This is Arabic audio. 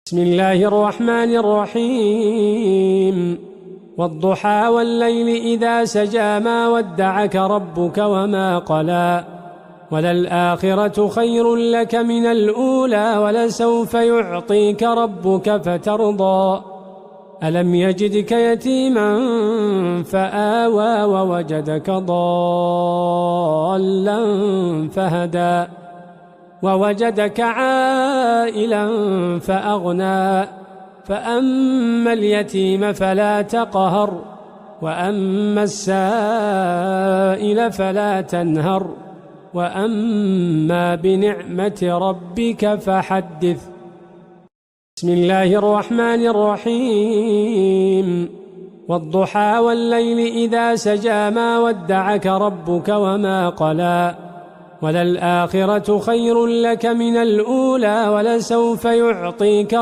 بسم الله الرحمن الرحيم والضحى والليل إذا سجى ما ودعك ربك وما قلى وللآخرة خير لك من الأولى ولسوف يعطيك ربك فترضى ألم يجدك يتيما فآوى ووجدك ضالا فهدى ووجدك عائلا فأغنى فأما اليتيم فلا تقهر وأما السائل فلا تنهر وأما بنعمة ربك فحدث. بسم الله الرحمن الرحيم والضحى والليل إذا سجى ما ودعك ربك وما قلى وللآخرة خير لك من الأولى ولسوف يعطيك